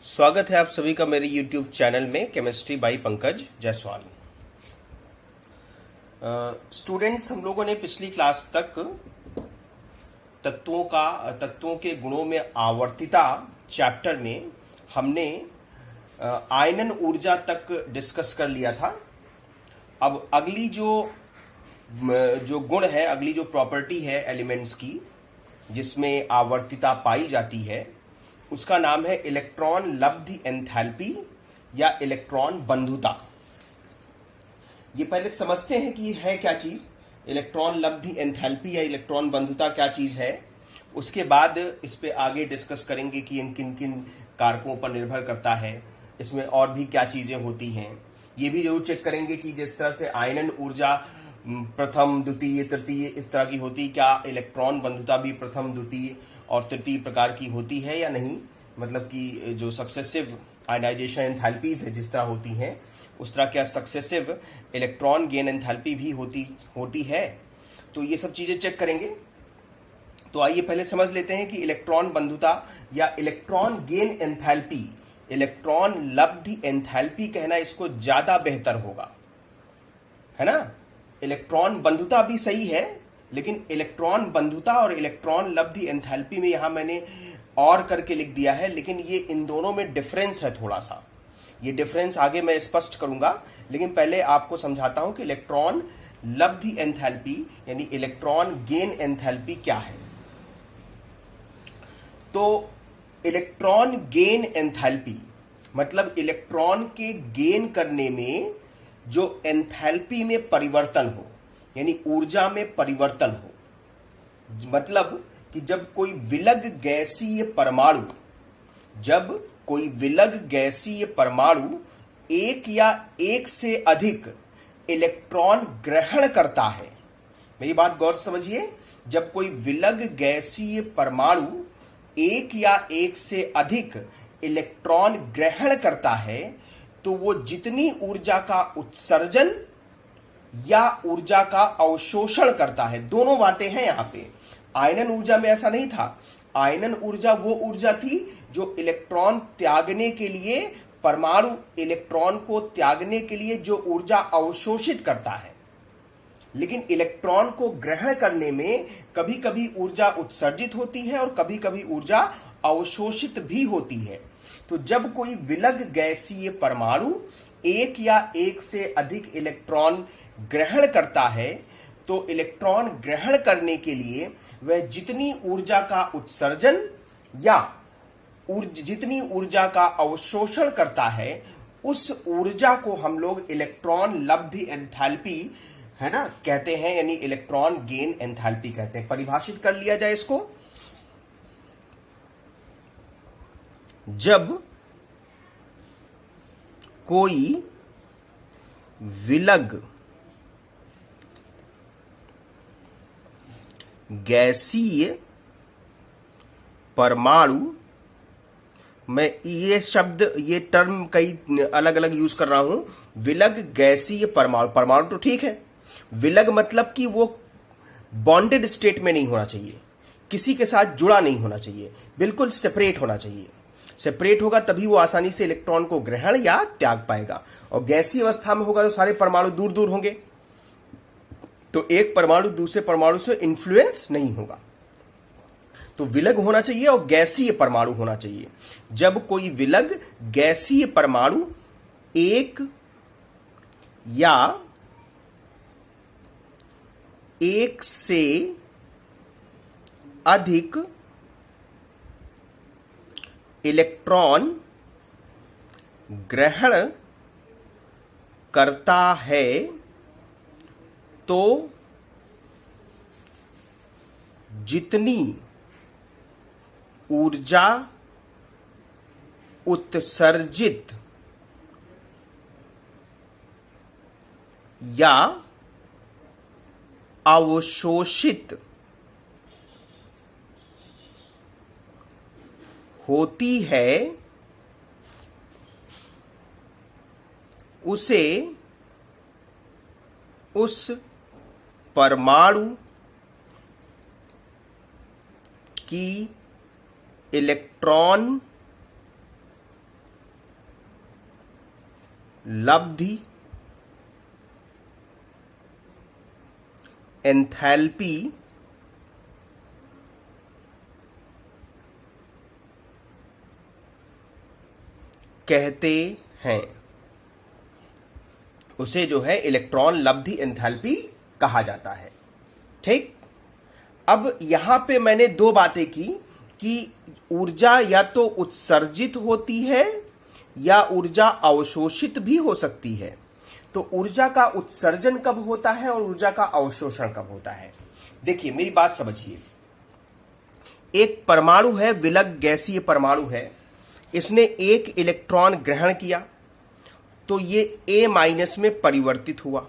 स्वागत है आप सभी का मेरे YouTube चैनल में chemistry bye Pankaj Jaiswal. Students, हम लोगों ने पिछली क्लास तक तत्वों के गुणों में आवर्तिता चैप्टर में हमने आयनन ऊर्जा तक डिस्कस कर लिया था। अब अगली जो गुण है, अगली जो प्रॉपर्टी है एलिमेंट्स की जिसमें आवर्तिता पाई जाती है, उसका नाम है इलेक्ट्रॉन लब्धि एंथैल्पी या इलेक्ट्रॉन बंधुता। ये पहले समझते हैं कि है क्या चीज इलेक्ट्रॉन लब्धि एंथैल्पी या इलेक्ट्रॉन बंधुता क्या चीज है। उसके बाद इस पे आगे डिस्कस करेंगे कि इन किन किन कारकों पर निर्भर करता है, इसमें और भी क्या चीजें होती हैं। ये भी जरूर चेक करेंगे कि जिस तरह से आयनन ऊर्जा प्रथम, द्वितीय, तृतीय इस तरह की होती, क्या इलेक्ट्रॉन बंधुता भी प्रथम, द्वितीय और तृतीय प्रकार की होती है या नहीं। मतलब कि जो सक्सेसिव आयनाइजेशन एंथैल्पीज है जिस तरह होती हैं, उस तरह क्या सक्सेसिव इलेक्ट्रॉन गेन एंथैल्पी भी होती है। तो ये सब चीजें चेक करेंगे। तो आइए पहले समझ लेते हैं कि इलेक्ट्रॉन बंधुता या इलेक्ट्रॉन गेन एंथैल्पी, इलेक्ट्रॉन लब्धि एंथैल्पी कहना इसको ज्यादा बेहतर होगा, है ना। इलेक्ट्रॉन बंधुता भी सही है, लेकिन इलेक्ट्रॉन बंधुता और इलेक्ट्रॉन लब्धि एंथैल्पी में यहां मैंने और करके लिख दिया है, लेकिन ये इन दोनों में डिफरेंस है थोड़ा सा। ये डिफरेंस आगे मैं स्पष्ट करूंगा, लेकिन पहले आपको समझाता हूं कि इलेक्ट्रॉन लब्धि एंथैल्पी यानी इलेक्ट्रॉन गेन एंथैल्पी क्या है। तो इलेक्ट्रॉन गेन एंथैल्पी मतलब इलेक्ट्रॉन के गेन करने में जो एंथैल्पी में परिवर्तन हो, यानी ऊर्जा में परिवर्तन हो। मतलब कि जब कोई विलग गैसीय परमाणु एक या एक से अधिक इलेक्ट्रॉन ग्रहण करता है, मेरी बात गौर से समझिए। जब कोई विलग गैसीय परमाणु एक या एक से अधिक इलेक्ट्रॉन ग्रहण करता है, तो वो जितनी ऊर्जा का उत्सर्जन या ऊर्जा का अवशोषण करता है, दोनों बातें हैं यहां पे। आयनन ऊर्जा में ऐसा नहीं था। आयनन ऊर्जा वो ऊर्जा थी जो इलेक्ट्रॉन त्यागने के लिए, परमाणु इलेक्ट्रॉन को त्यागने के लिए जो ऊर्जा अवशोषित करता है। लेकिन इलेक्ट्रॉन को ग्रहण करने में कभी कभी ऊर्जा उत्सर्जित होती है और कभी कभी ऊर्जा अवशोषित भी होती है। तो जब कोई विलग गैसीय परमाणु एक या एक से अधिक इलेक्ट्रॉन ग्रहण करता है, तो इलेक्ट्रॉन ग्रहण करने के लिए वह जितनी ऊर्जा का उत्सर्जन या जितनी ऊर्जा का अवशोषण करता है, उस ऊर्जा को हम लोग इलेक्ट्रॉन लब्धि एंथैल्पी, है ना, कहते हैं, यानी इलेक्ट्रॉन गेन एंथैल्पी कहते हैं। परिभाषित कर लिया जाए इसको। जब कोई विलग गैसीय परमाणु, मैं ये टर्म कई अलग अलग यूज कर रहा हूं। विलग गैसीय परमाणु तो ठीक है। विलग मतलब कि वो बॉन्डेड स्टेट में नहीं होना चाहिए, किसी के साथ जुड़ा नहीं होना चाहिए, बिल्कुल सेपरेट होना चाहिए। सेपरेट होगा तभी वो आसानी से इलेक्ट्रॉन को ग्रहण या त्याग पाएगा। और गैसीय अवस्था में होगा तो सारे परमाणु दूर दूर होंगे, तो एक परमाणु दूसरे परमाणु से इन्फ्लुएंस नहीं होगा। तो विलग होना चाहिए और गैसीय परमाणु होना चाहिए। जब कोई विलग गैसीय परमाणु एक या एक से अधिक इलेक्ट्रॉन ग्रहण करता है, तो जितनी ऊर्जा उत्सर्जित या अवशोषित होती है, उसे उस परमाणु की इलेक्ट्रॉन लब्धि एंथैल्पी कहते हैं। उसे जो है इलेक्ट्रॉन लब्धि एंथैल्पी कहा जाता है। ठीक, अब यहां पे मैंने दो बातें की कि ऊर्जा या तो उत्सर्जित होती है या ऊर्जा अवशोषित भी हो सकती है। तो ऊर्जा का उत्सर्जन कब होता है और ऊर्जा का अवशोषण कब होता है? देखिए मेरी बात समझिए। एक परमाणु है, विलग गैसीय परमाणु है, इसने एक इलेक्ट्रॉन ग्रहण किया तो ये A- में परिवर्तित हुआ।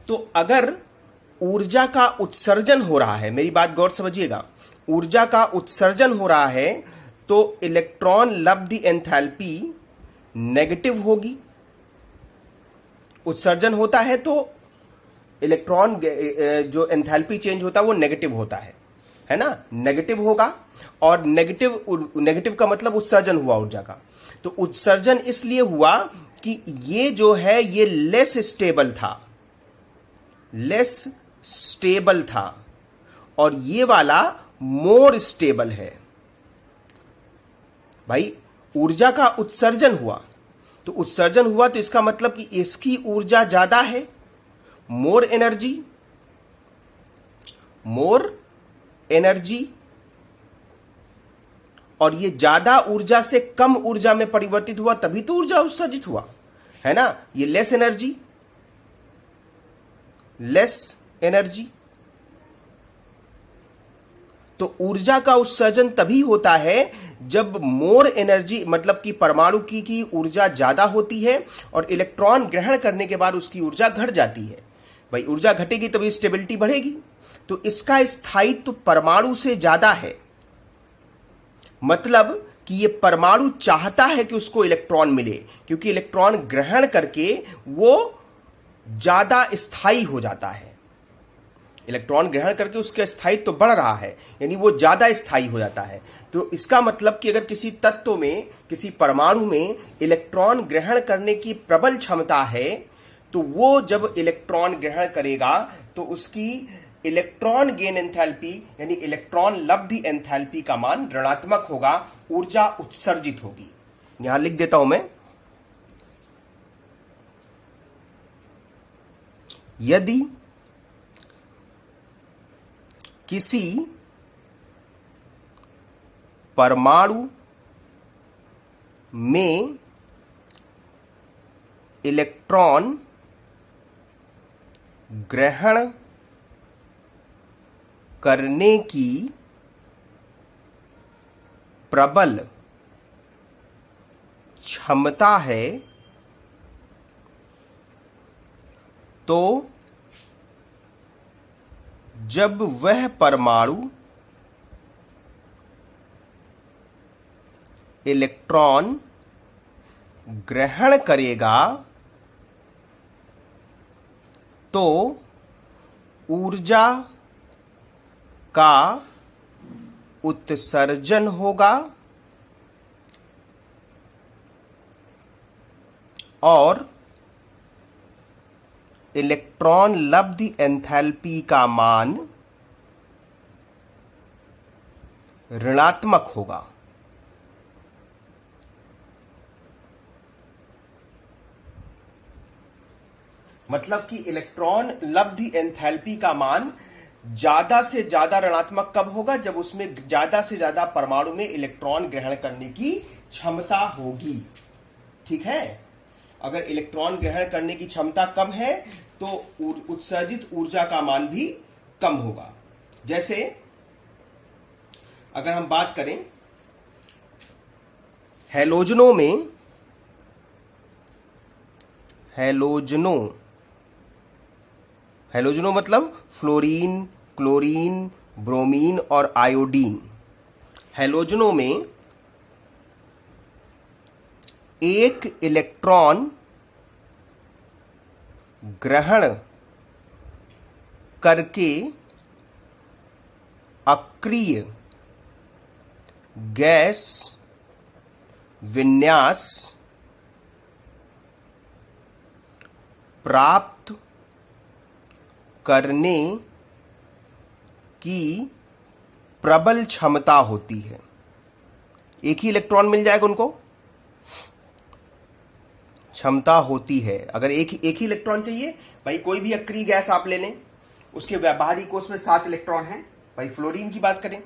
तो अगर ऊर्जा का उत्सर्जन हो रहा है, मेरी बात गौर समझिएगा, ऊर्जा का उत्सर्जन हो रहा है तो इलेक्ट्रॉन लब्धि एंथैल्पी नेगेटिव होगी। उत्सर्जन होता है तो इलेक्ट्रॉन जो एंथैल्पी चेंज होता है वो नेगेटिव होता है ना, नेगेटिव होगा। और नेगेटिव का मतलब उत्सर्जन हुआ ऊर्जा का। तो उत्सर्जन इसलिए हुआ कि ये जो है ये लेस स्टेबल था और ये वाला मोर स्टेबल है। भाई ऊर्जा का उत्सर्जन हुआ तो इसका मतलब कि इसकी ऊर्जा ज्यादा है, मोर एनर्जी, और ये ज्यादा ऊर्जा से कम ऊर्जा में परिवर्तित हुआ तभी तो ऊर्जा उत्सर्जित हुआ, है ना। ये लेस एनर्जी। तो ऊर्जा का उत्सर्जन तभी होता है जब मोर एनर्जी, मतलब कि परमाणु की ऊर्जा ज्यादा होती है और इलेक्ट्रॉन ग्रहण करने के बाद उसकी ऊर्जा घट जाती है। भाई ऊर्जा घटेगी तभी स्टेबिलिटी बढ़ेगी। तो इसका स्थायित्व परमाणु से ज्यादा है, मतलब कि ये परमाणु चाहता है कि उसको इलेक्ट्रॉन मिले, क्योंकि इलेक्ट्रॉन ग्रहण करके वो ज्यादा स्थायी हो जाता है। इलेक्ट्रॉन ग्रहण करके उसका स्थायित्व तो बढ़ रहा है, यानी वो ज्यादा स्थायी हो जाता है। तो इसका मतलब कि अगर किसी तत्व में, किसी परमाणु में इलेक्ट्रॉन ग्रहण करने की प्रबल क्षमता है तो वो जब इलेक्ट्रॉन ग्रहण करेगा तो उसकी इलेक्ट्रॉन गेन एंथैल्पी यानी इलेक्ट्रॉन लब्धि एंथैल्पी का मान ऋणात्मक होगा, ऊर्जा उत्सर्जित होगी। यहां लिख देता हूं मैं, यदि किसी परमाणु में इलेक्ट्रॉन ग्रहण करने की प्रबल क्षमता है तो जब वह परमाणु इलेक्ट्रॉन ग्रहण करेगा तो ऊर्जा का उत्सर्जन होगा और इलेक्ट्रॉन लब्धि एंथैल्पी का मान ऋणात्मक होगा। मतलब कि इलेक्ट्रॉन लब्धि एंथैल्पी का मान ज्यादा से ज्यादा ऋणात्मक कब होगा? जब उसमें ज्यादा से ज्यादा परमाणु में इलेक्ट्रॉन ग्रहण करने की क्षमता होगी। ठीक है, अगर इलेक्ट्रॉन ग्रहण करने की क्षमता कम है तो उत्सर्जित ऊर्जा का मान भी कम होगा। जैसे अगर हम बात करें हैलोजनों में, हैलोजनों मतलब फ्लोरीन, क्लोरीन, ब्रोमीन और आयोडीन। हैलोजनों में एक इलेक्ट्रॉन ग्रहण करके अक्रिय गैस विन्यास प्राप्त करने की प्रबल क्षमता होती है। एक ही इलेक्ट्रॉन मिल जाएगा उनको, क्षमता होती है। अगर एक ही इलेक्ट्रॉन चाहिए, भाई कोई भी अक्रिय गैस आप ले लें, उसके व्यावहारिक कोष में 7 इलेक्ट्रॉन हैं। भाई फ्लोरीन की बात करें,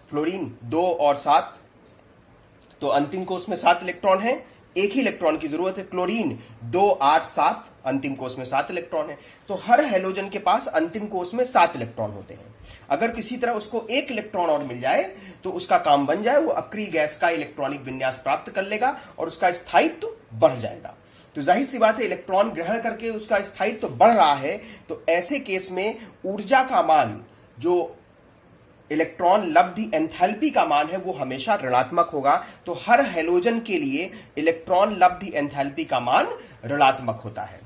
फ्लोरीन 2 और 7, तो अंतिम कोष में 7 इलेक्ट्रॉन है। एक ही इलेक्ट्रॉन की जरूरत है। क्लोरीन 2, 8, 7, अंतिम कोष में 7 इलेक्ट्रॉन है। तो हर हैलोजन के पास अंतिम कोष में 7 इलेक्ट्रॉन होते हैं। अगर किसी तरह उसको 1 इलेक्ट्रॉन और मिल जाए तो उसका काम बन जाए, वो अक्रिय गैस का इलेक्ट्रॉनिक विन्यास प्राप्त कर लेगा और उसका स्थायित्व बढ़ जाएगा। तो जाहिर सी बात है, इलेक्ट्रॉन ग्रहण करके उसका स्थायित्व बढ़ रहा है, तो ऐसे केस में ऊर्जा का मान, जो इलेक्ट्रॉन लब्धि एंथैल्पी का मान है, वो हमेशा ऋणात्मक होगा। तो हर हैलोजन के लिए इलेक्ट्रॉन लब्धि एंथैल्पी का मान ऋणात्मक होता है।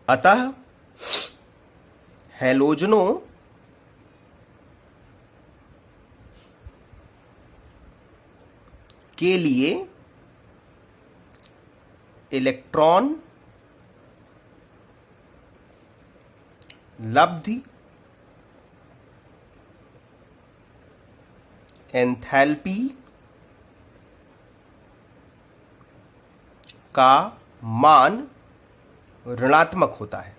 अतः हैलोजनों के लिए इलेक्ट्रॉन लब्धि एंथैल्पी का मान ऋणात्मक होता है।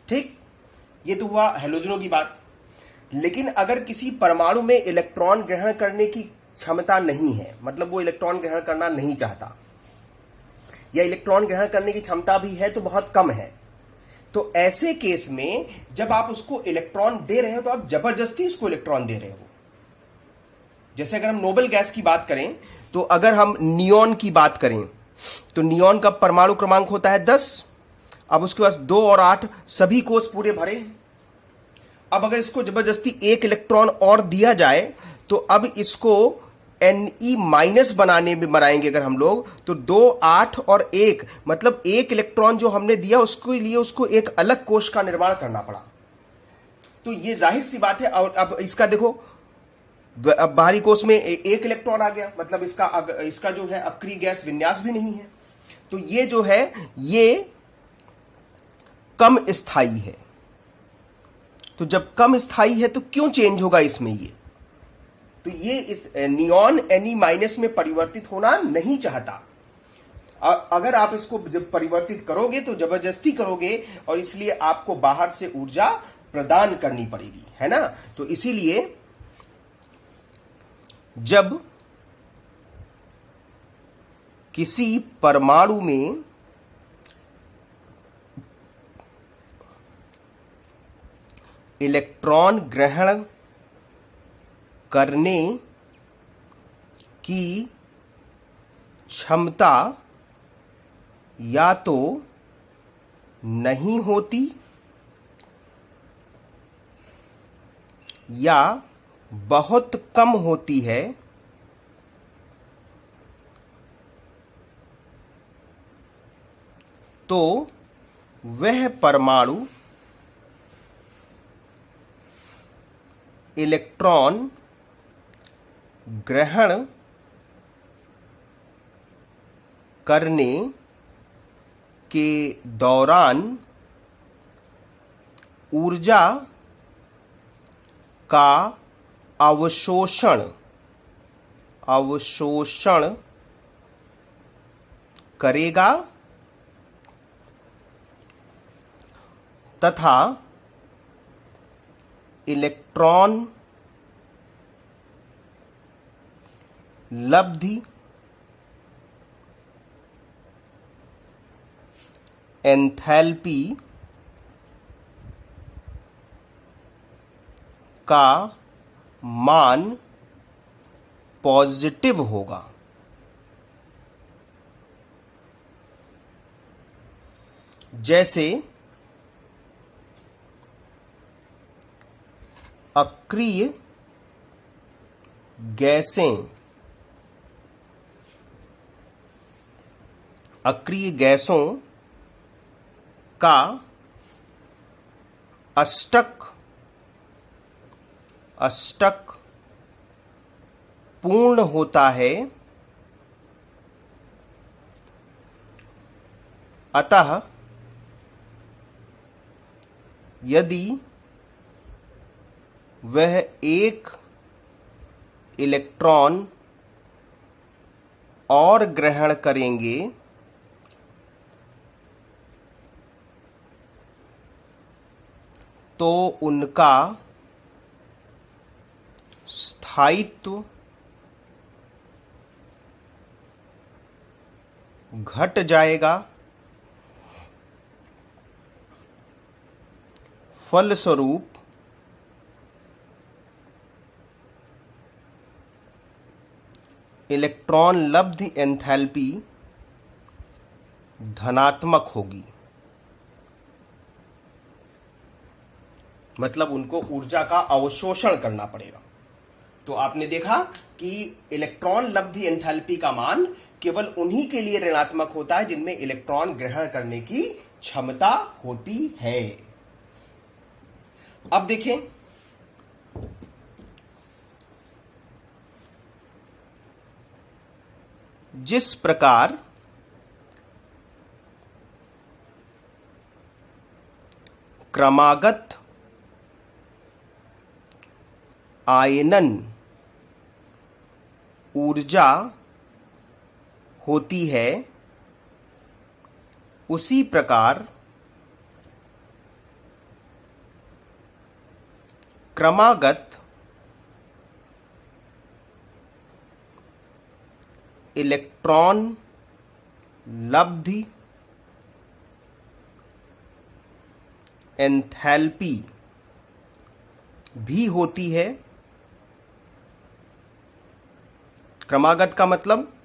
ठीक, ये तो हुआ हैलोजनों की बात। लेकिन अगर किसी परमाणु में इलेक्ट्रॉन ग्रहण करने की क्षमता नहीं है, मतलब वो इलेक्ट्रॉन ग्रहण करना नहीं चाहता, या इलेक्ट्रॉन ग्रहण करने की क्षमता भी है तो बहुत कम है, तो ऐसे केस में जब आप उसको इलेक्ट्रॉन दे रहे हो तो आप जबरदस्ती उसको इलेक्ट्रॉन दे रहे हो। जैसे अगर हम नोबल गैस की बात करें, तो अगर हम नियॉन की बात करें तो नियॉन का परमाणु क्रमांक होता है 10। अब उसके पास 2 और 8 सभी कोष पूरे भरे। अब अगर इसको जबरदस्ती 1 इलेक्ट्रॉन और दिया जाए तो अब इसको Ne- बनाने में बनाएंगे अगर हम लोग, तो 2, 8 और 1, मतलब 1 इलेक्ट्रॉन जो हमने दिया उसके लिए उसको एक अलग कोष का निर्माण करना पड़ा। तो ये जाहिर सी बात है। और अब इसका देखो, अब बाहरी कोष में 1 इलेक्ट्रॉन आ गया, मतलब इसका जो है अक्रिय गैस विन्यास भी नहीं है। तो ये जो है ये कम स्थायी है। तो जब कम स्थायी है तो क्यों चेंज होगा इसमें ये? तो ये इस नियॉन Ne- में परिवर्तित होना नहीं चाहता। अगर आप इसको जब परिवर्तित करोगे तो जबरदस्ती करोगे, और इसलिए आपको बाहर से ऊर्जा प्रदान करनी पड़ेगी, है ना। तो इसीलिए जब किसी परमाणु में इलेक्ट्रॉन ग्रहण करने की क्षमता या तो नहीं होती या बहुत कम होती है, तो वह परमाणु इलेक्ट्रॉन ग्रहण करने के दौरान ऊर्जा का अवशोषण करेगा तथा इलेक्ट्रॉन लब्धि एंथैल्पी का मान पॉजिटिव होगा। जैसे अक्रिय गैसों का अष्टक पूर्ण होता है, अतः यदि वह एक इलेक्ट्रॉन और ग्रहण करेंगे तो उनका स्थायित्व घट जाएगा, फलस्वरूप इलेक्ट्रॉन लब्ध एंथैल्पी धनात्मक होगी। मतलब उनको ऊर्जा का अवशोषण करना पड़ेगा। तो आपने देखा कि इलेक्ट्रॉन लब्ध एंथैल्पी का मान केवल उन्हीं के लिए ऋणात्मक होता है जिनमें इलेक्ट्रॉन ग्रहण करने की क्षमता होती है। अब देखें, जिस प्रकार क्रमागत आयनन ऊर्जा होती है, उसी प्रकार क्रमागत इलेक्ट्रॉन लब्धि एंथैल्पी भी होती है। क्रमागत का मतलब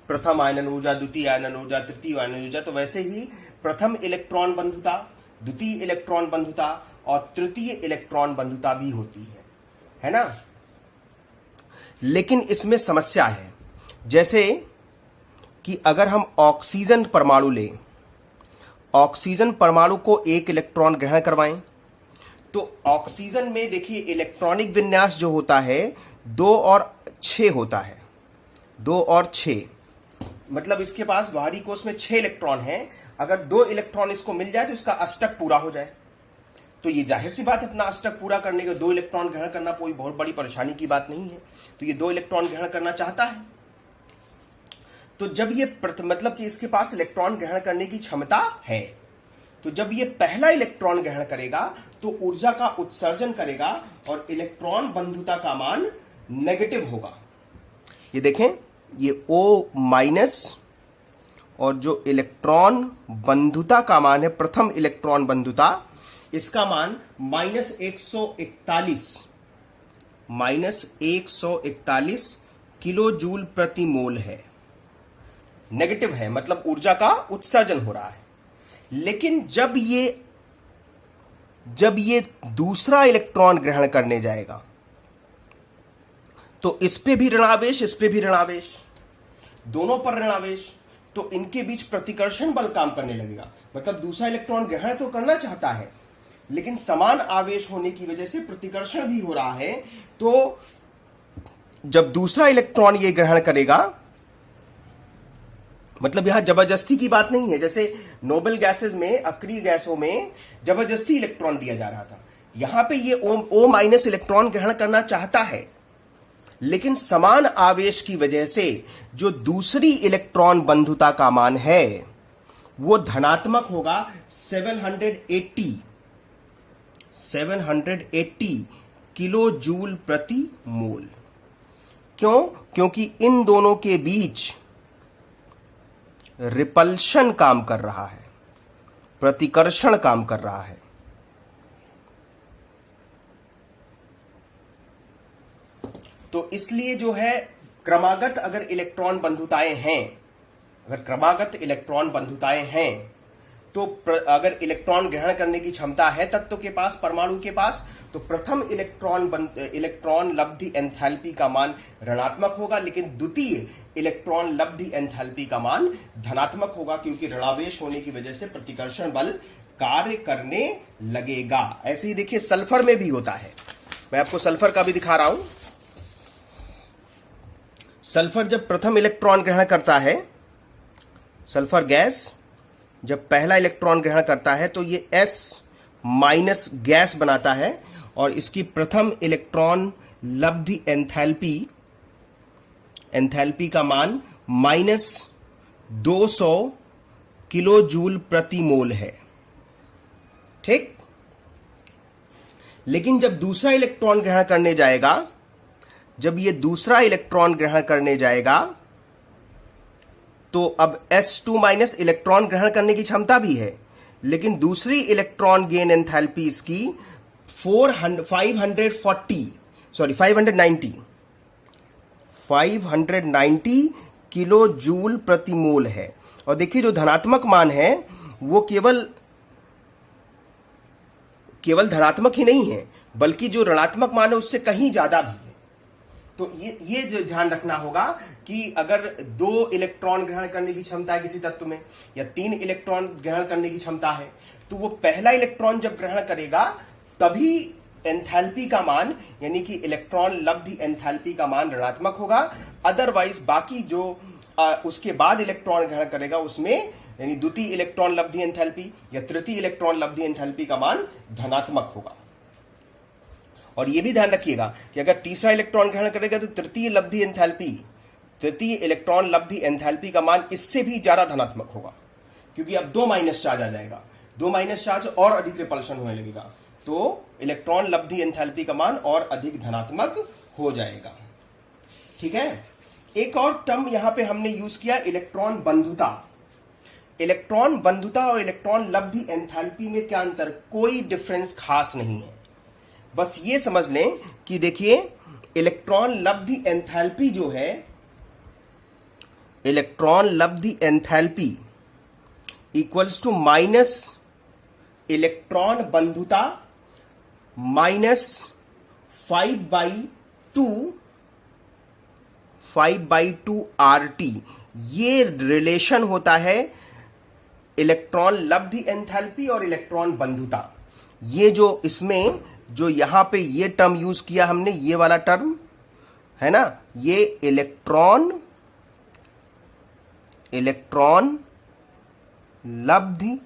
प्रथम आयनन ऊर्जा, द्वितीय आयनन ऊर्जा, तृतीय आयनन ऊर्जा। तो वैसे ही प्रथम इलेक्ट्रॉन बंधुता, द्वितीय इलेक्ट्रॉन बंधुता और तृतीय इलेक्ट्रॉन बंधुता भी होती है ना। लेकिन इसमें समस्या है, जैसे कि अगर हम ऑक्सीजन परमाणु लें, ऑक्सीजन परमाणु को एक इलेक्ट्रॉन ग्रहण करवाएं, तो ऑक्सीजन में देखिए इलेक्ट्रॉनिक विन्यास जो होता है 2 और 6 होता है। 2 और 6 मतलब इसके पास बाहरी कोश में 6 इलेक्ट्रॉन हैं। अगर 2 इलेक्ट्रॉन इसको मिल जाए तो इसका अष्टक पूरा हो जाए। तो ये जाहिर सी बात है, अपना अष्टक पूरा करने के 2 इलेक्ट्रॉन ग्रहण करना कोई बहुत बड़ी परेशानी की बात नहीं है। तो ये 2 इलेक्ट्रॉन ग्रहण करना चाहता है। तो जब ये मतलब कि इसके पास इलेक्ट्रॉन ग्रहण करने की क्षमता है, तो जब ये पहला इलेक्ट्रॉन ग्रहण करेगा तो ऊर्जा का उत्सर्जन करेगा और इलेक्ट्रॉन बंधुता का मान नेगेटिव होगा। ये देखें, ये O- और जो इलेक्ट्रॉन बंधुता का मान है, प्रथम इलेक्ट्रॉन बंधुता, इसका मान -141 किलो जूल प्रति मोल है। नेगेटिव है, मतलब ऊर्जा का उत्सर्जन हो रहा है। लेकिन जब ये दूसरा इलेक्ट्रॉन ग्रहण करने जाएगा तो इस पे भी ऋणावेश, इस पे भी ऋणावेश, दोनों पर ऋणावेश, तो इनके बीच प्रतिकर्षण बल काम करने लगेगा। मतलब दूसरा इलेक्ट्रॉन ग्रहण तो करना चाहता है, लेकिन समान आवेश होने की वजह से प्रतिकर्षण भी हो रहा है। तो जब दूसरा इलेक्ट्रॉन ये ग्रहण करेगा, मतलब यहां जबरदस्ती की बात नहीं है। जैसे नोबल गैसेस में, अक्रिय गैसों में जबरदस्ती इलेक्ट्रॉन दिया जा रहा था, यहां पे ये O- इलेक्ट्रॉन ग्रहण करना चाहता है, लेकिन समान आवेश की वजह से जो दूसरी इलेक्ट्रॉन बंधुता का मान है वो धनात्मक होगा। 780 किलो जूल प्रति मोल। क्यों? क्योंकि इन दोनों के बीच रिपल्शन काम कर रहा है, प्रतिकर्षण काम कर रहा है। तो इसलिए जो है क्रमागत अगर इलेक्ट्रॉन बंधुताएं हैं, अगर क्रमागत इलेक्ट्रॉन बंधुताएं हैं तो अगर इलेक्ट्रॉन ग्रहण करने की क्षमता है तत्व के पास, परमाणु के पास, तो प्रथम इलेक्ट्रॉन लब्धि एंथैल्पी का मान ऋणात्मक होगा, लेकिन द्वितीय इलेक्ट्रॉन लब्धि एंथैल्पी का मान धनात्मक होगा, क्योंकि ऋणावेश होने की वजह से प्रतिकर्षण बल कार्य करने लगेगा। ऐसे ही देखिए सल्फर में भी होता है। मैं आपको सल्फर का भी दिखा रहा हूं। सल्फर जब प्रथम इलेक्ट्रॉन ग्रहण करता है, सल्फर गैस जब पहला इलेक्ट्रॉन ग्रहण करता है तो ये S माइनस गैस बनाता है और इसकी प्रथम इलेक्ट्रॉन लब्धि एंथैल्पी का मान -200 किलो जूल प्रति मोल है। ठीक। लेकिन जब दूसरा इलेक्ट्रॉन ग्रहण करने जाएगा, जब ये दूसरा इलेक्ट्रॉन ग्रहण करने जाएगा तो अब S2 माइनस इलेक्ट्रॉन ग्रहण करने की क्षमता भी है, लेकिन दूसरी इलेक्ट्रॉन गेन एंथैल्पी इसकी 590 किलो जूल प्रति मोल है। और देखिए जो धनात्मक मान है वो केवल धनात्मक ही नहीं है, बल्कि जो ऋणात्मक मान है उससे कहीं ज्यादा भी है। तो ये जो ध्यान रखना होगा कि अगर 2 इलेक्ट्रॉन ग्रहण करने की क्षमता है किसी तत्व में या 3 इलेक्ट्रॉन ग्रहण करने की क्षमता है, तो वो पहला इलेक्ट्रॉन जब ग्रहण करेगा तभी एंथैल्पी का मान यानी कि इलेक्ट्रॉन लब्धि एंथैल्पी का मान ऋणात्मक होगा। अदरवाइज बाकी जो उसके बाद इलेक्ट्रॉन ग्रहण करेगा उसमें यानी द्वितीय इलेक्ट्रॉन लब्धि एंथैल्पी या तृतीय इलेक्ट्रॉन लब्धि एंथैल्पी का मान धनात्मक होगा। और यह भी ध्यान रखिएगा कि अगर तीसरा इलेक्ट्रॉन ग्रहण करेगा तो तृतीय इलेक्ट्रॉन लब्धि एंथैल्पी का मान इससे भी ज्यादा धनात्मक होगा, क्योंकि अब 2 माइनस चार्ज आ जाएगा, 2 माइनस चार्ज और अधिक रिपल्शन होने लगेगा, तो इलेक्ट्रॉन लब्धि एंथैल्पी का मान और अधिक धनात्मक हो जाएगा। ठीक है। एक और टर्म यहां पे हमने यूज किया, इलेक्ट्रॉन बंधुता। इलेक्ट्रॉन बंधुता और इलेक्ट्रॉन लब्धि एंथैल्पी में क्या अंतर? कोई डिफरेंस खास नहीं है। बस ये समझ लें कि देखिए इलेक्ट्रॉन लब्धि एंथैल्पी जो है, इलेक्ट्रॉन लब्धि enthalpy equals to minus electron बंधुता -5/2 RT। ये रिलेशन होता है इलेक्ट्रॉन लब्धि एंथैल्पी और इलेक्ट्रॉन बंधुता। ये जो इसमें जो यहां पे ये टर्म यूज किया हमने, ये वाला टर्म है ना, ये इलेक्ट्रॉन लब्धि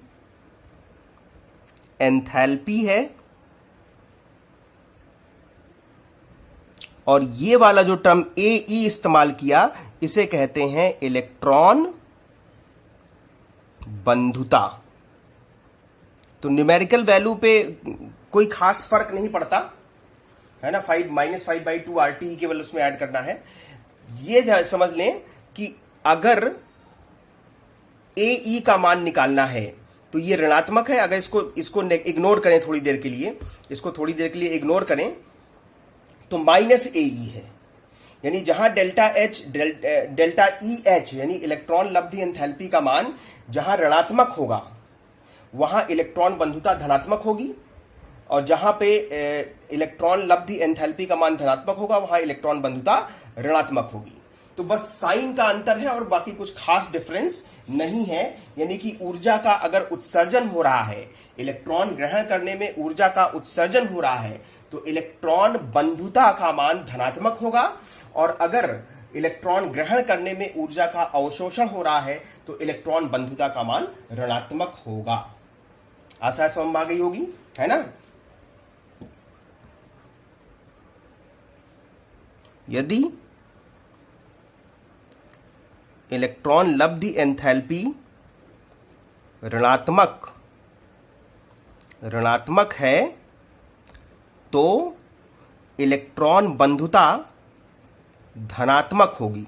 एंथैल्पी है, और ये वाला जो टर्म AE इस्तेमाल किया इसे कहते हैं इलेक्ट्रॉन बंधुता। तो न्यूमेरिकल वैल्यू पे कोई खास फर्क नहीं पड़ता है ना, -5/2 RT केवल उसमें ऐड करना है। ये समझ लें कि अगर AE का मान निकालना है तो ये ऋणात्मक है। अगर इसको इग्नोर करें थोड़ी देर के लिए, इसको थोड़ी देर के लिए इग्नोर करें तो -AE है, यानी जहां डेल्टा EH यानी इलेक्ट्रॉन लब्धि एंथैल्पी का मान जहां ऋणात्मक होगा वहां इलेक्ट्रॉन बंधुता धनात्मक होगी, और जहां पे इलेक्ट्रॉन लब्धि एंथैल्पी का मान धनात्मक होगा वहां इलेक्ट्रॉन बंधुता ऋणात्मक होगी। तो बस साइन का अंतर है और बाकी कुछ खास डिफरेंस नहीं है। यानी कि ऊर्जा का अगर उत्सर्जन हो रहा है, इलेक्ट्रॉन ग्रहण करने में ऊर्जा का उत्सर्जन हो रहा है तो इलेक्ट्रॉन बंधुता का मान धनात्मक होगा, और अगर इलेक्ट्रॉन ग्रहण करने में ऊर्जा का अवशोषण हो रहा है तो इलेक्ट्रॉन बंधुता का मान ऋणात्मक होगा। आशा समझ आ गई होगी, है ना। यदि इलेक्ट्रॉन लब्धि एंथैल्पी ऋणात्मक है तो इलेक्ट्रॉन बंधुता धनात्मक होगी।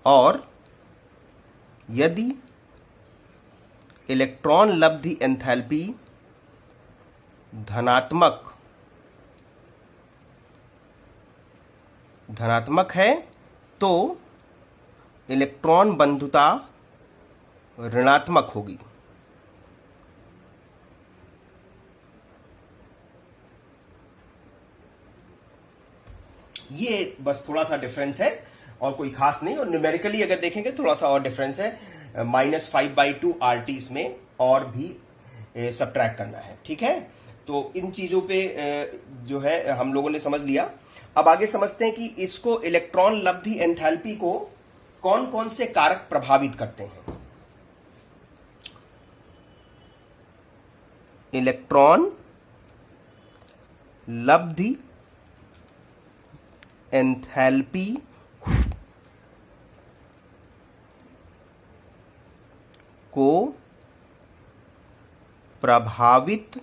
और यदि इलेक्ट्रॉन लब्धि एंथैल्पी धनात्मक है तो इलेक्ट्रॉन बंधुता ऋणात्मक होगी। ये बस थोड़ा सा डिफरेंस है और कोई खास नहीं। और न्यूमेरिकली अगर देखेंगे थोड़ा सा और डिफरेंस है, -5/2 RT में और भी सब्ट्रैक्ट करना है। ठीक है। तो इन चीजों पे जो है हम लोगों ने समझ लिया। अब आगे समझते हैं कि इसको इलेक्ट्रॉन लब्धि एंथैल्पी को कौन कौन से कारक प्रभावित करते हैं। इलेक्ट्रॉन लब्धि एंथैल्पी को प्रभावित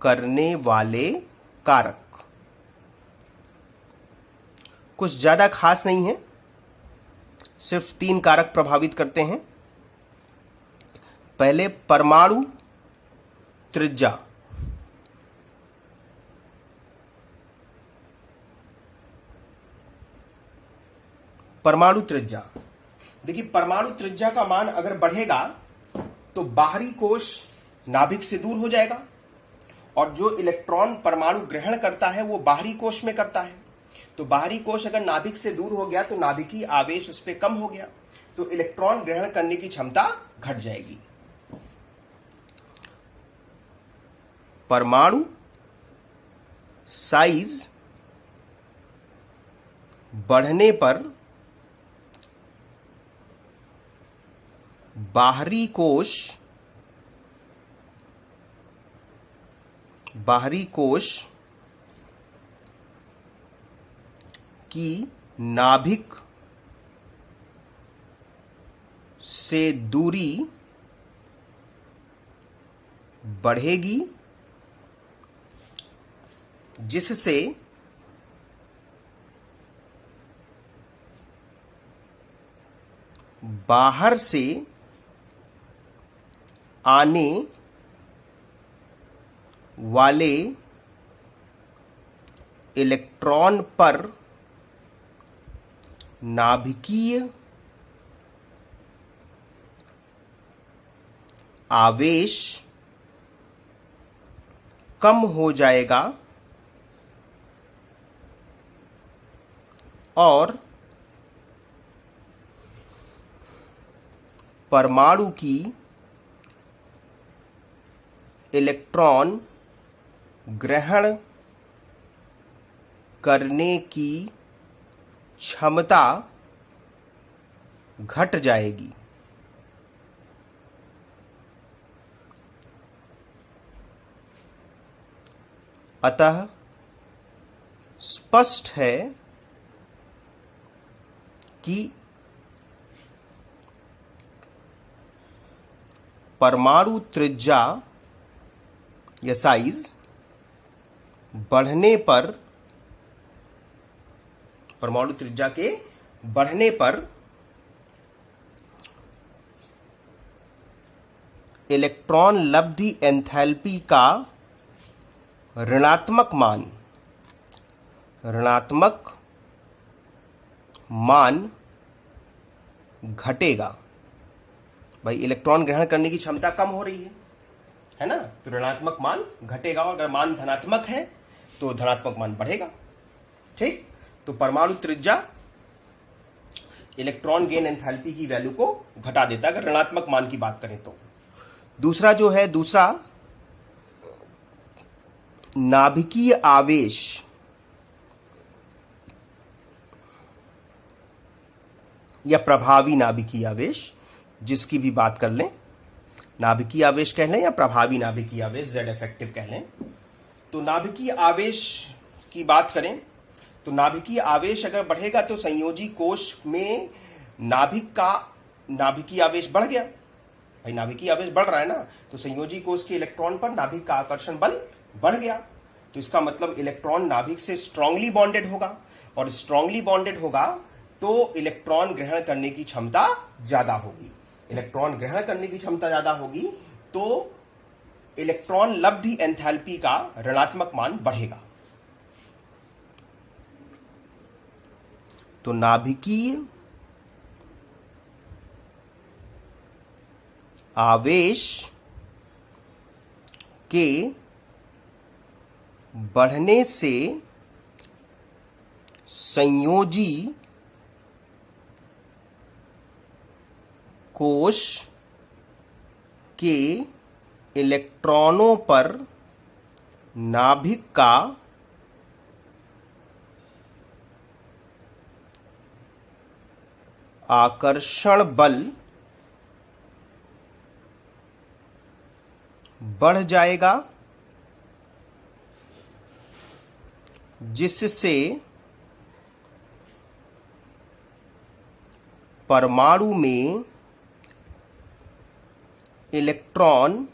करने वाले कारक कुछ ज्यादा खास नहीं है, सिर्फ 3 कारक प्रभावित करते हैं। पहले परमाणु त्रिज्या, परमाणु त्रिज्या देखिए, परमाणु त्रिज्या का मान अगर बढ़ेगा तो बाहरी कोश नाभिक से दूर हो जाएगा, और जो इलेक्ट्रॉन परमाणु ग्रहण करता है वो बाहरी कोश में करता है। तो बाहरी कोश अगर नाभिक से दूर हो गया तो नाभिकीय आवेश उस पर कम हो गया, तो इलेक्ट्रॉन ग्रहण करने की क्षमता घट जाएगी। परमाणु साइज बढ़ने पर बाहरी कोश की नाभिक से दूरी बढ़ेगी, जिससे बाहर से आने वाले इलेक्ट्रॉन पर नाभिकीय आवेश कम हो जाएगा और परमाणु की इलेक्ट्रॉन ग्रहण करने की क्षमता घट जाएगी। अतः स्पष्ट है कि परमाणु त्रिज्या या साइज बढ़ने पर, परमाणु त्रिज्या के बढ़ने पर इलेक्ट्रॉन लब्धि एंथैल्पी का ऋणात्मक मान घटेगा। भाई इलेक्ट्रॉन ग्रहण करने की क्षमता कम हो रही है ना, तो ऋणात्मक मान घटेगा, और अगर मान धनात्मक है तो धनात्मक मान बढ़ेगा। ठीक, तो परमाणु त्रिज्या इलेक्ट्रॉन गेन एंथैल्पी की वैल्यू को घटा देता है अगर ऋणात्मक मान की बात करें तो। दूसरा जो है, दूसरा नाभिकीय आवेश या प्रभावी नाभिकीय आवेश, जिसकी भी बात कर लें, नाभिकीय आवेश कह लें या प्रभावी नाभिकीय आवेश, जेड इफेक्टिव कह लें। तो नाभिकीय आवेश की बात करें तो नाभिकीय आवेश अगर बढ़ेगा तो संयोजी कोश में नाभिकीय आवेश बढ़ गया। भाई नाभिकीय आवेश बढ़ रहा है ना, तो संयोजी कोश के इलेक्ट्रॉन पर नाभिक का आकर्षण बल बढ़ गया। तो इसका मतलब इलेक्ट्रॉन नाभिक से स्ट्रांगली बॉन्डेड होगा, और स्ट्रांगली बॉन्डेड होगा तो इलेक्ट्रॉन ग्रहण करने की क्षमता ज्यादा होगी। इलेक्ट्रॉन ग्रहण करने की क्षमता ज्यादा होगी तो इलेक्ट्रॉन लब्धि एंथैल्पी का ऋणात्मक मान बढ़ेगा। तो नाभिकीय आवेश के बढ़ने से संयोजी कोश के इलेक्ट्रॉनों पर नाभिक का आकर्षण बल बढ़ जाएगा, जिससे परमाणु में इलेक्ट्रॉन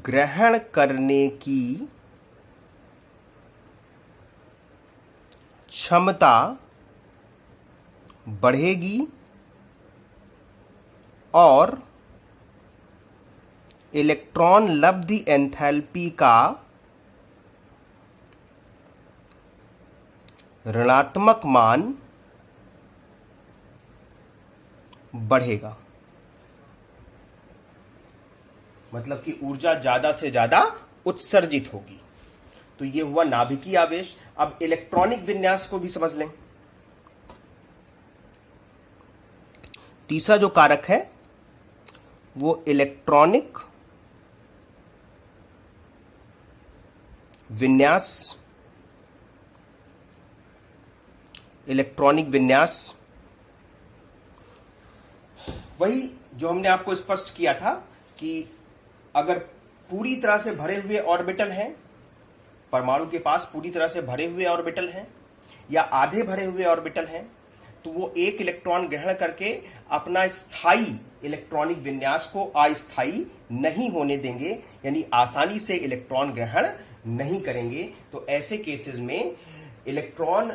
ग्रहण करने की क्षमता बढ़ेगी और इलेक्ट्रॉन लब्धि एंथैल्पी का ऋणात्मक मान बढ़ेगा। मतलब कि ऊर्जा ज्यादा से ज्यादा उत्सर्जित होगी। तो ये हुआ नाभिकीय आवेश। अब इलेक्ट्रॉनिक विन्यास को भी समझ लें। तीसरा जो कारक है वो इलेक्ट्रॉनिक विन्यास। इलेक्ट्रॉनिक विन्यास वही जो हमने आपको स्पष्ट किया था कि अगर पूरी तरह से भरे हुए ऑर्बिटल हैं, परमाणु के पास पूरी तरह से भरे हुए ऑर्बिटल हैं या आधे भरे हुए ऑर्बिटल हैं, तो वो एक इलेक्ट्रॉन ग्रहण करके अपना स्थायी इलेक्ट्रॉनिक विन्यास को अस्थायी नहीं होने देंगे, यानी आसानी से इलेक्ट्रॉन ग्रहण नहीं करेंगे। तो ऐसे केसेस में इलेक्ट्रॉन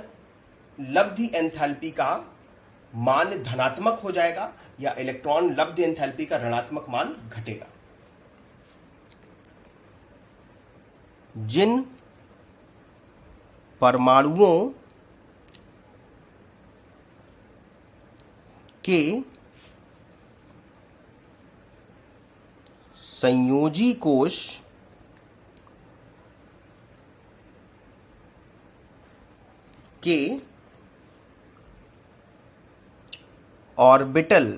लब्धि एंथैल्पी का मान धनात्मक हो जाएगा या इलेक्ट्रॉन लब्धि एंथैल्पी का ऋणात्मक मान घटेगा। जिन परमाणुओं के संयोजी कोश के ऑर्बिटल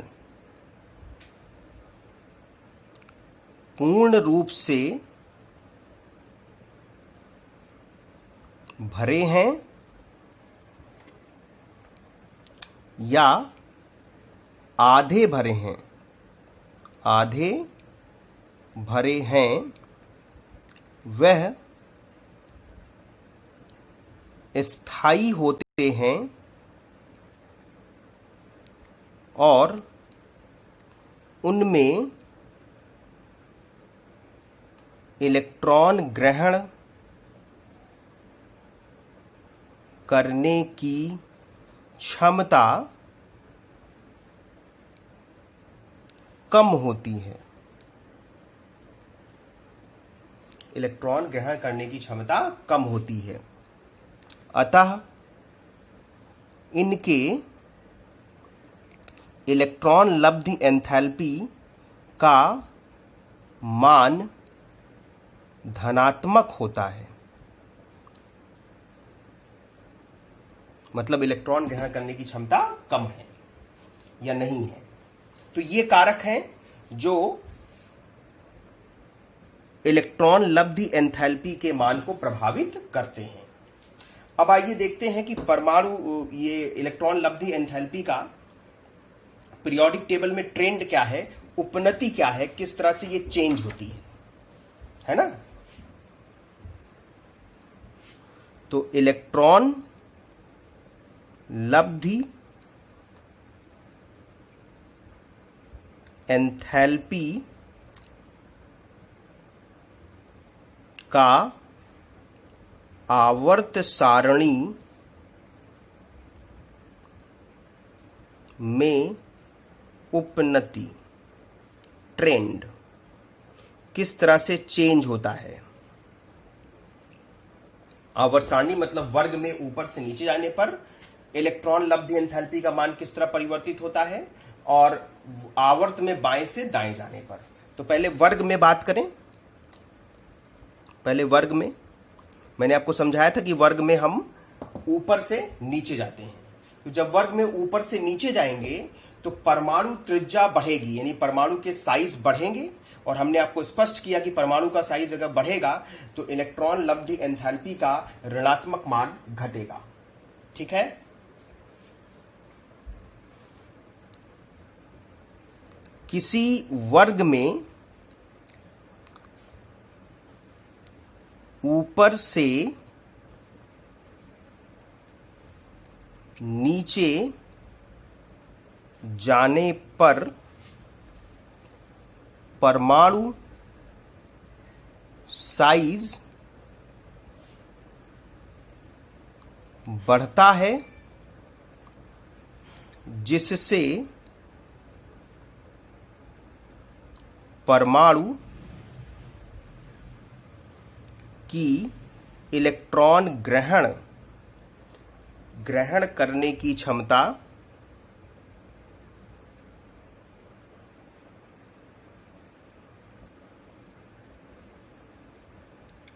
पूर्ण रूप से भरे हैं या आधे भरे हैं, आधे भरे हैं, वह स्थायी होते हैं और उनमें इलेक्ट्रॉन ग्रहण करने की क्षमता कम होती है। इलेक्ट्रॉन ग्रहण करने की क्षमता कम होती है, अतः इनके इलेक्ट्रॉन लब्धि एंथैल्पी का मान धनात्मक होता है। मतलब इलेक्ट्रॉन ग्रहण करने की क्षमता कम है या नहीं है। तो ये कारक हैं जो इलेक्ट्रॉन लब्धि एंथैल्पी के मान को प्रभावित करते हैं। अब आइए देखते हैं कि परमाणु ये इलेक्ट्रॉन लब्धि एंथैल्पी का पीरियोडिक टेबल में ट्रेंड क्या है, उपनति क्या है, किस तरह से ये चेंज होती है ना। तो इलेक्ट्रॉन लब्धि एंथैल्पी का आवर्त सारणी में उपनति ट्रेंड किस तरह से चेंज होता है। आवर्त सारणी मतलब वर्ग में ऊपर से नीचे जाने पर इलेक्ट्रॉन लब्धि एंथैल्पी का मान किस तरह परिवर्तित होता है और आवर्त में बाएं से दाएं जाने पर। तो पहले वर्ग में बात करें। पहले वर्ग में मैंने आपको समझाया था कि वर्ग में हम ऊपर से नीचे जाते हैं। तो जब वर्ग में ऊपर से नीचे जाएंगे तो परमाणु त्रिज्या बढ़ेगी, यानी परमाणु के साइज बढ़ेंगे। और हमने आपको स्पष्ट किया कि परमाणु का साइज अगर बढ़ेगा तो इलेक्ट्रॉन लब्ध एंथैल्पी का ऋणात्मक मान घटेगा। ठीक है। किसी वर्ग में ऊपर से नीचे जाने पर परमाणु साइज बढ़ता है, जिससे परमाणु की इलेक्ट्रॉन ग्रहण करने की क्षमता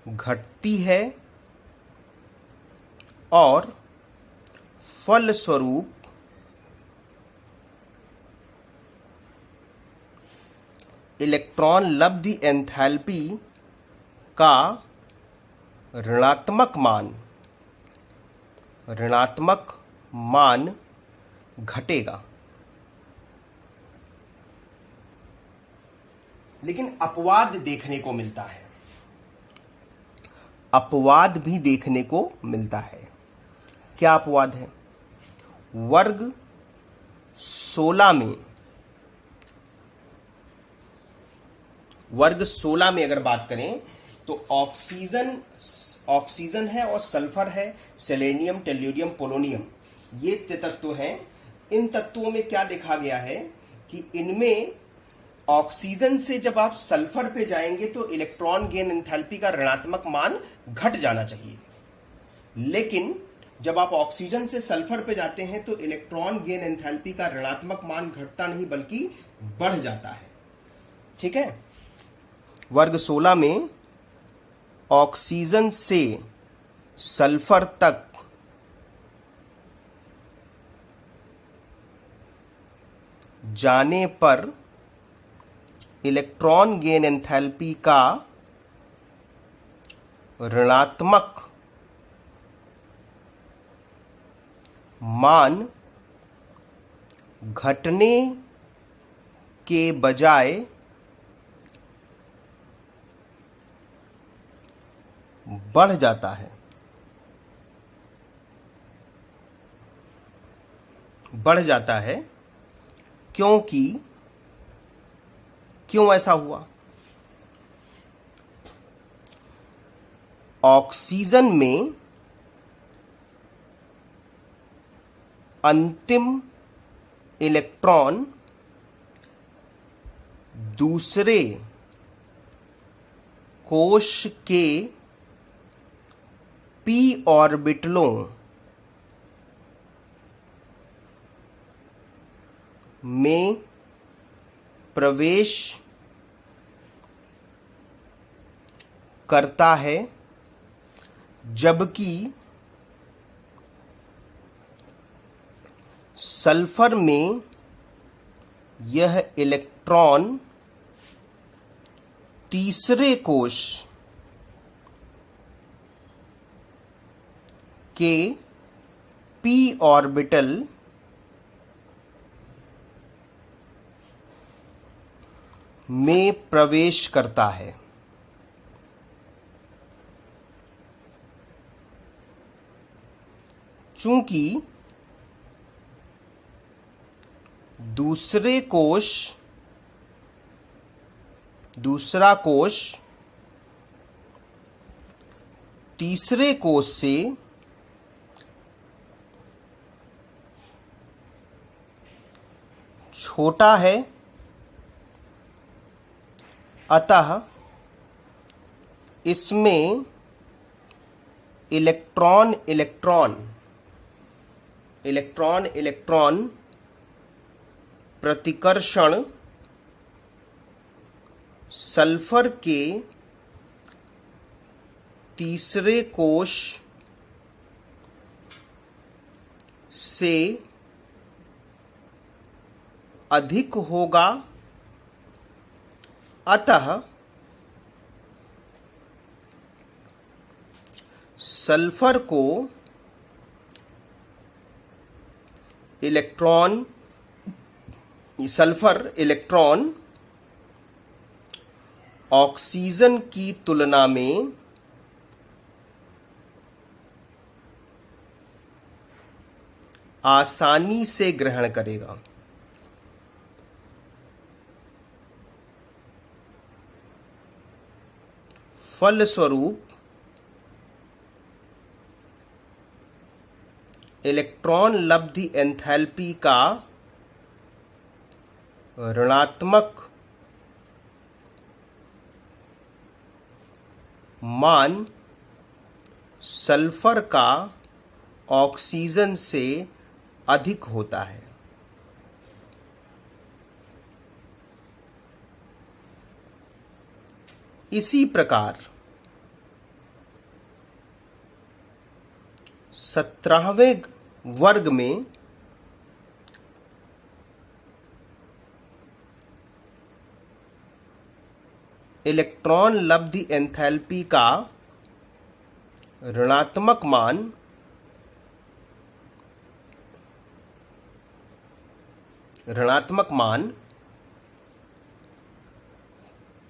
घटती है और फलस्वरूप इलेक्ट्रॉन लब्ध एंथैल्पी का ऋणात्मक मान घटेगा। लेकिन अपवाद देखने को मिलता है, अपवाद भी देखने को मिलता है। क्या अपवाद है? वर्ग 16 में अगर बात करें तो ऑक्सीजन है और सल्फर है, सेलेनियम, टेल्यूरियम, पोलोनियम, ये तत्व हैं। इन तत्वों में क्या देखा गया है कि इनमें ऑक्सीजन से जब आप सल्फर पे जाएंगे तो इलेक्ट्रॉन गेन एंथैल्पी का ऋणात्मक मान घट जाना चाहिए, लेकिन जब आप ऑक्सीजन से सल्फर पे जाते हैं तो इलेक्ट्रॉन गेन एंथैल्पी का ऋणात्मक मान घटता नहीं बल्कि बढ़ जाता है। ठीक है। वर्ग 16 में ऑक्सीजन से सल्फर तक जाने पर इलेक्ट्रॉन गेन एंथैल्पी का ऋणात्मक मान घटने के बजाय बढ़ जाता है। क्यों ऐसा हुआ? ऑक्सीजन में अंतिम इलेक्ट्रॉन दूसरे कोश के p ऑर्बिटलों में प्रवेश करता है, जबकि सल्फर में यह इलेक्ट्रॉन तीसरे कोश के p ऑर्बिटल में प्रवेश करता है। चूंकि दूसरा कोश तीसरे कोश से छोटा है, अतः इसमें इलेक्ट्रॉन प्रतिकर्षण सल्फर के तीसरे कोश से अधिक होगा, अतः सल्फर इलेक्ट्रॉन ऑक्सीजन की तुलना में आसानी से ग्रहण करेगा। फलस्वरूप इलेक्ट्रॉन लब्धि एंथैल्पी का ऋणात्मक मान सल्फर का ऑक्सीजन से अधिक होता है। इसी प्रकार 17वें वर्ग में इलेक्ट्रॉन लब्धि एंथैल्पी का ऋणात्मक मान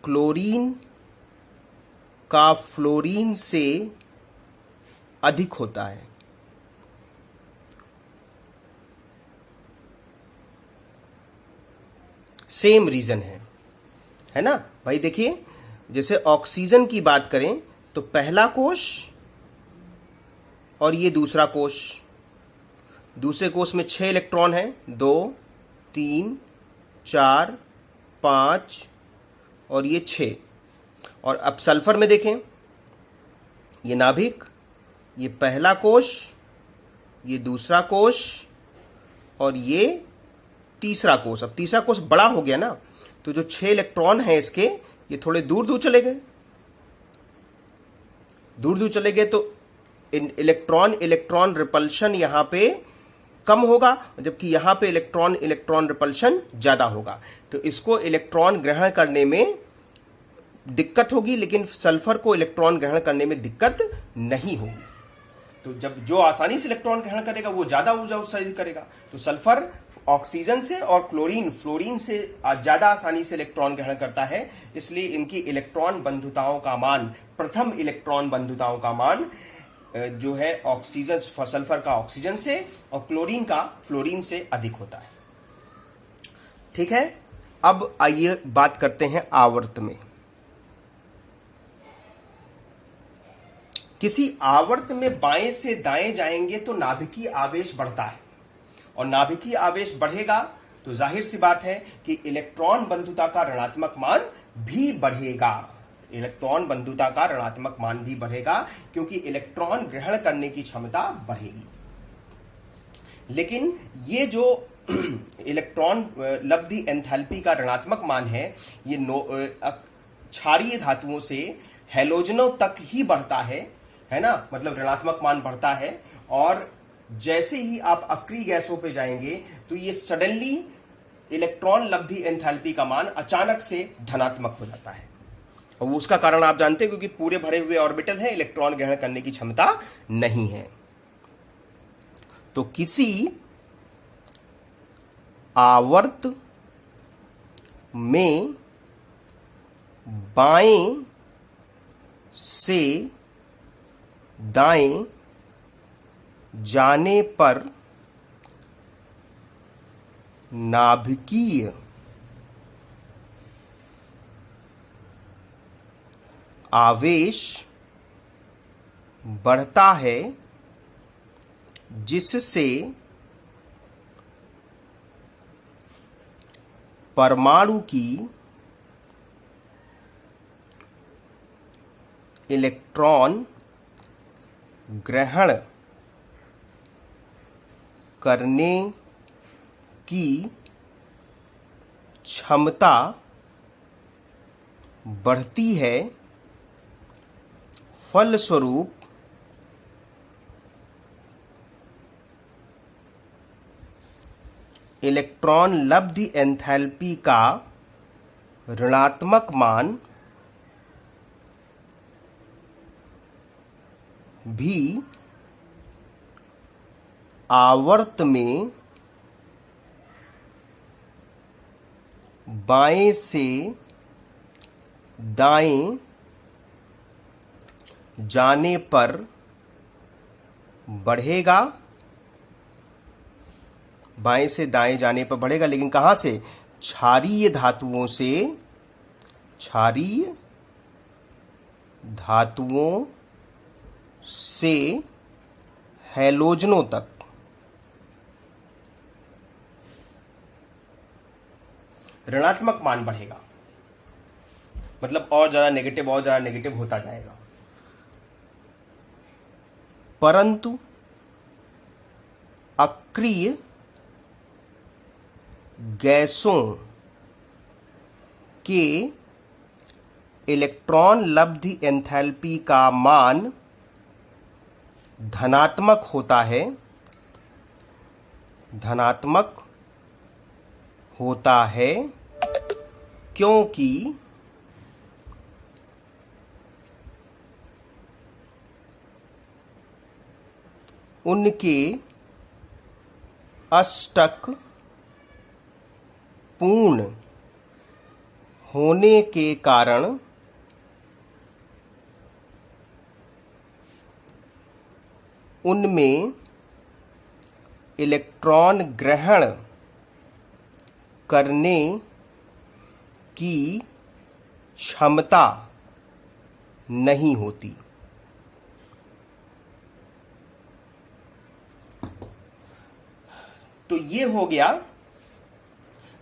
क्लोरीन का फ्लोरीन से अधिक होता है। सेम रीजन है ना भाई। देखिए, जैसे ऑक्सीजन की बात करें तो पहला कोश और ये दूसरा कोश, दूसरे कोश में 6 इलेक्ट्रॉन है, 2 3 4 5 और ये 6। और अब सल्फर में देखें, ये नाभिक, ये पहला कोश, ये दूसरा कोश और ये तीसरा कोश। अब तीसरा कोश बड़ा हो गया ना, तो जो 6 इलेक्ट्रॉन हैं इसके, ये थोड़े दूर दूर चले गए। दूर दूर चले गए तो इलेक्ट्रॉन रिपल्शन यहां पे कम होगा, जबकि यहां पे इलेक्ट्रॉन रिपल्शन ज्यादा होगा। तो इसको इलेक्ट्रॉन ग्रहण करने में दिक्कत होगी, लेकिन सल्फर को इलेक्ट्रॉन ग्रहण करने में दिक्कत नहीं होगी। तो जब जो आसानी से इलेक्ट्रॉन ग्रहण करेगा वो ज्यादा ऊर्जा उत्सर्जित करेगा। तो सल्फर ऑक्सीजन से और फ्लोरीन से ज्यादा आसानी से इलेक्ट्रॉन ग्रहण करता है, इसलिए इनकी इलेक्ट्रॉन बंधुताओं का मान, प्रथम इलेक्ट्रॉन बंधुताओं का मान जो है ऑक्सीजन, सल्फर का ऑक्सीजन से और क्लोरीन का फ्लोरीन से अधिक होता है। ठीक है, अब आइए बात करते हैं आवर्त में। किसी आवर्त में बाएं से दाएं जाएंगे तो नाभिकीय आवेश बढ़ता है, और नाभिकीय आवेश बढ़ेगा तो जाहिर सी बात है कि इलेक्ट्रॉन बंधुता का ऋणात्मक मान भी बढ़ेगा। इलेक्ट्रॉन बंधुता का ऋणात्मक मान भी बढ़ेगा क्योंकि इलेक्ट्रॉन ग्रहण करने की क्षमता बढ़ेगी। लेकिन ये जो इलेक्ट्रॉन लब्धि एंथैल्पी का ऋणात्मक मान है, ये क्षारीय धातुओं से हैलोजनों तक ही बढ़ता है ना, मतलब ऋणात्मक मान बढ़ता है। और जैसे ही आप अक्रिय गैसों पे जाएंगे तो ये सडनली इलेक्ट्रॉन लब्धि एंथैल्पी का मान अचानक से धनात्मक हो जाता है। और उसका कारण आप जानते हैं, क्योंकि पूरे भरे हुए ऑर्बिटल है, इलेक्ट्रॉन ग्रहण करने की क्षमता नहीं है। तो किसी आवर्त में बाएं से दाएं जाने पर नाभिकीय आवेश बढ़ता है, जिससे परमाणु की इलेक्ट्रॉन ग्रहण करने की क्षमता बढ़ती है। फलस्वरूप इलेक्ट्रॉन लब्धि एंथैल्पी का ऋणात्मक मान भी आवर्त में बाएं से दाएं जाने पर बढ़ेगा, बाएं से दाएं जाने पर बढ़ेगा, लेकिन कहां से? क्षारीय धातुओं से, क्षारीय धातुओं से हैलोजनों तक। ऋणात्मक मान बढ़ेगा मतलब और ज्यादा नेगेटिव होता जाएगा, परंतु अक्रिय गैसों के इलेक्ट्रॉन लब्धि एंथैल्पी का मान धनात्मक होता है, धनात्मक होता है, क्योंकि उनके अष्टक पूर्ण होने के कारण उनमें इलेक्ट्रॉन ग्रहण करने की क्षमता नहीं होती। तो ये हो गया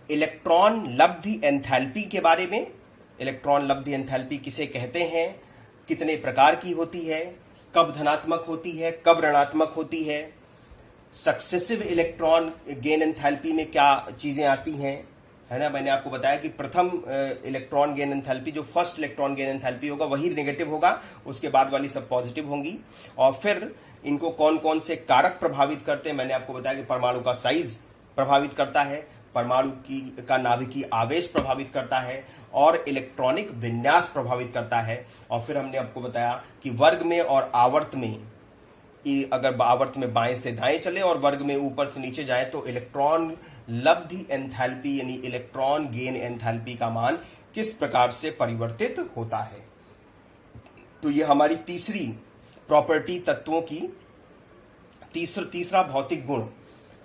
इलेक्ट्रॉन लब्धि एंथैल्पी के बारे में। इलेक्ट्रॉन लब्धि एंथैल्पी किसे कहते हैं, कितने प्रकार की होती है, कब धनात्मक होती है, कब ऋणात्मक होती है, सक्सेसिव इलेक्ट्रॉन गेन एंथैल्पी में क्या चीजें आती हैं, है ना। मैंने आपको बताया कि प्रथम इलेक्ट्रॉन गेन एंथैल्पी, जो फर्स्ट इलेक्ट्रॉन गेन एंथैल्पी होगा वही नेगेटिव होगा, उसके बाद वाली सब पॉजिटिव होंगी। और फिर इनको कौन कौन से कारक प्रभावित करते हैं, मैंने आपको बताया कि परमाणु का साइज प्रभावित करता है, परमाणु का नाभिकीय आवेश प्रभावित करता है, और इलेक्ट्रॉनिक विन्यास प्रभावित करता है। और फिर हमने आपको बताया कि वर्ग में और आवर्त में, अगर आवर्त में बाएं से दाएं चले और वर्ग में ऊपर से नीचे जाए तो इलेक्ट्रॉन लब्धि एंथैल्पी यानी इलेक्ट्रॉन गेन एंथैल्पी का मान किस प्रकार से परिवर्तित होता है। तो ये हमारी तीसरी प्रॉपर्टी, तत्वों की तीसरा भौतिक गुण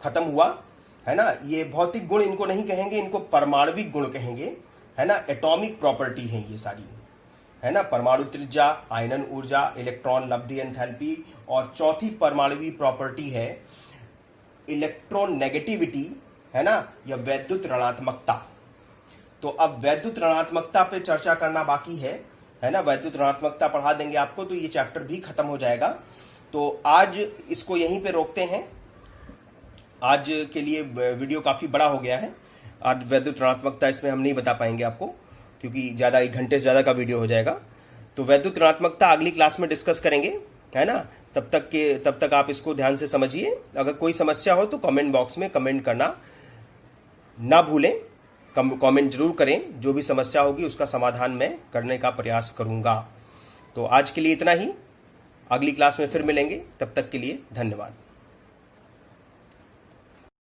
खत्म हुआ, है ना। ये भौतिक गुण इनको नहीं कहेंगे, इनको परमाणविक गुण कहेंगे, है ना। एटॉमिक प्रॉपर्टी है ये सारी, है ना। परमाणु त्रिज्या, आयनन ऊर्जा, इलेक्ट्रॉन लब्धि एंथैल्पी, और चौथी परमाणुवी प्रॉपर्टी है इलेक्ट्रोनेगेटिविटी, है ना, या वैद्युत ऋणात्मकता। तो अब वैद्युत ऋणात्मकता पे चर्चा करना बाकी है ना। वैद्युत ऋणात्मकता पढ़ा देंगे आपको तो ये चैप्टर भी खत्म हो जाएगा। तो आज इसको यहीं पे रोकते हैं। आज के लिए वीडियो काफी बड़ा हो गया है। आज वैद्युत ऋणात्मकता इसमें हम नहीं बता पाएंगे आपको, क्योंकि ज्यादा 1 घंटे से ज्यादा का वीडियो हो जाएगा। तो वैद्युत ऋणात्मकता अगली क्लास में डिस्कस करेंगे, है ना। तब तक आप इसको ध्यान से समझिए। अगर कोई समस्या हो तो कमेंट बॉक्स में कमेंट करना ना भूलें, कमेंट जरूर करें। जो भी समस्या होगी उसका समाधान मैं करने का प्रयास करूंगा। तो आज के लिए इतना ही, अगली क्लास में फिर मिलेंगे। तब तक के लिए धन्यवाद।